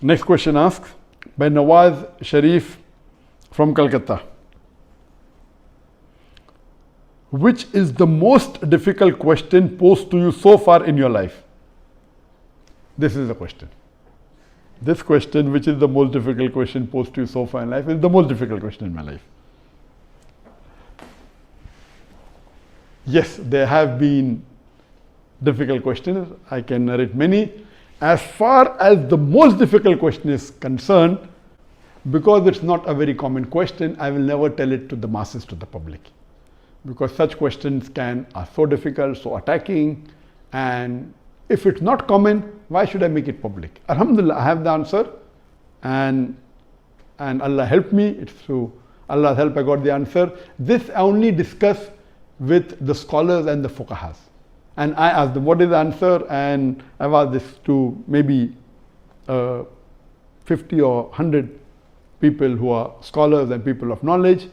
Next question asks by Nawaz Sharif from Calcutta. Which is the most difficult question posed to you so far in your life? This is the question. This question, which is the most difficult question posed to you so far in life, is the most difficult question in my life. Yes, there have been difficult questions. I can narrate many. As far as the most difficult question is concerned, because it's not a very common question, I will never tell it to the masses, to the public. Because such questions are so difficult, so attacking, and if it's not common, why should I make it public? Alhamdulillah, I have the answer, and Allah helped me. It's through Allah's help I got the answer. This I only discuss with the scholars and the fuqahas. And I asked them, what is the answer? And I've asked this to maybe 50 or 100 people who are scholars and people of knowledge.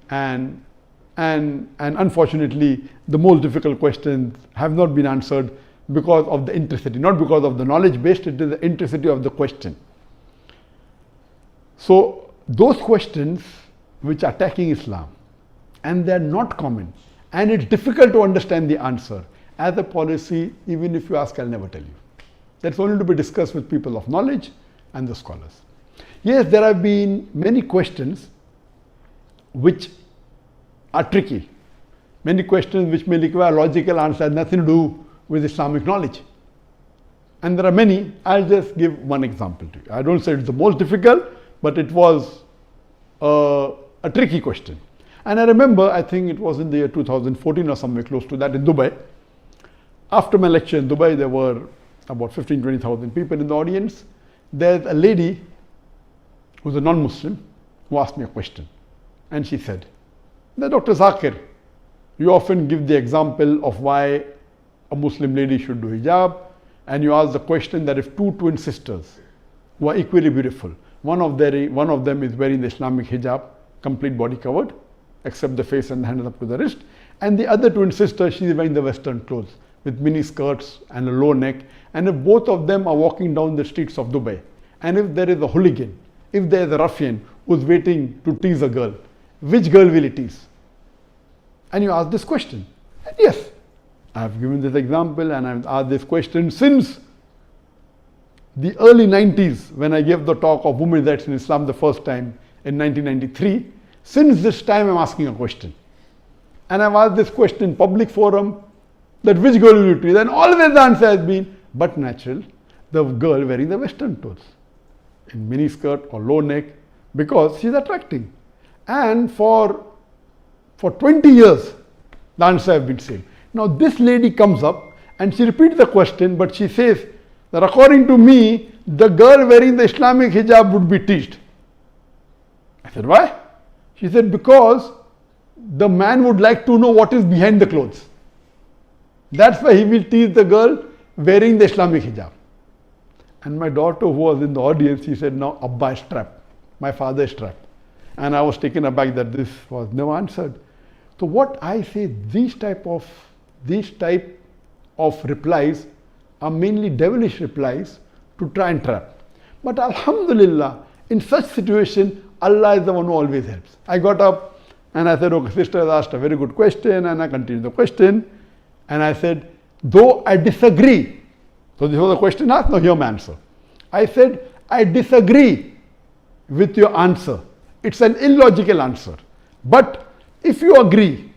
And unfortunately, the most difficult questions have not been answered because of the intricity, not because of the knowledge based, it is the intricity of the question. So those questions which are attacking Islam, and they are not common, and it's difficult to understand the answer. As a policy, even if you ask, I'll never tell you. That's only to be discussed with people of knowledge and the scholars. Yes, there have been many questions which are tricky. Many questions which may require logical answer, nothing to do with Islamic knowledge. And there are many. I'll just give one example to you. I don't say it's the most difficult, but it was a tricky question. And I remember, I think it was in the year 2014 or somewhere close to that in Dubai. After my lecture in Dubai, there were about 15,000-20,000 people in the audience. There's a lady who's a non-Muslim who asked me a question. And she said, Dr. Zakir, you often give the example of why a Muslim lady should do hijab, and you ask the question that if two twin sisters who are equally beautiful, one of them is wearing the Islamic hijab, complete body covered, except the face and the hands up to the wrist, and the other twin sister, she is wearing the Western clothes with mini skirts and a low neck, and if both of them are walking down the streets of Dubai, and if there is a hooligan, if there is a ruffian who's waiting to tease a girl, which girl will he tease? And you ask this question. And yes, I have given this example and I've asked this question since the early 90s when I gave the talk of women's rights in Islam the first time in 1993. Since this time I'm asking a question. And I've asked this question in public forum that which girl will you tease? And always the answer has been, but natural, the girl wearing the Western clothes in mini skirt or low neck because she's attracting. And for 20 years, the answer has been same. Now this lady comes up and she repeats the question, but she says that according to me, the girl wearing the Islamic hijab would be teased. I said, why? She said, because the man would like to know what is behind the clothes. That's why he will tease the girl wearing the Islamic hijab. And my daughter who was in the audience, she said, now Abba is trapped. My father is trapped. And I was taken aback that this was never answered. So what I say, these type of replies are mainly devilish replies to try and trap. But Alhamdulillah, in such situation, Allah is the one who always helps. I got up and I said, okay, sister has asked a very good question, and I continued the question. And I said, though I disagree. So this was a question asked, now hear my answer. I said, I disagree with your answer. It's an illogical answer. But if you agree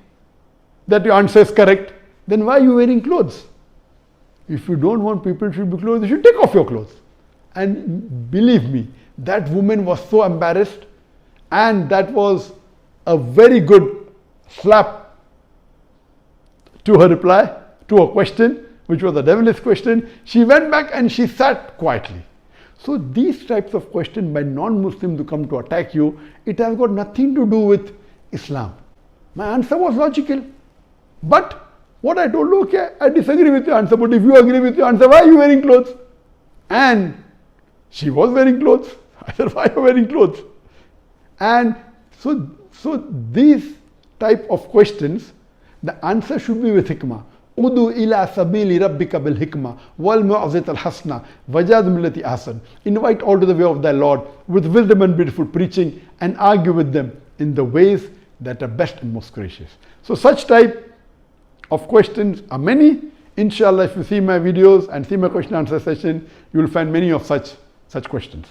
that your answer is correct, then why are you wearing clothes? If you don't want people to be clothes, you should take off your clothes. And believe me, that woman was so embarrassed, and that was a very good slap to her reply, to her question, which was a devilish question. She went back and she sat quietly. So these types of questions by non-Muslims who come to attack you, it has got nothing to do with Islam. My answer was logical. But what I told, okay, I disagree with your answer, but if you agree with your answer, why are you wearing clothes? And she was wearing clothes. I said, why are you wearing clothes? And so these type of questions, the answer should be with hikmah. Udu ila sabili rabbika bil hikmah wal mu'azit al hasna wajad millati ahsan. Invite all to the way of thy Lord with wisdom and beautiful preaching, and argue with them in the ways that are best and most gracious. So such type of questions are many. Inshallah, if you see my videos and see my question answer session, you will find many of such questions.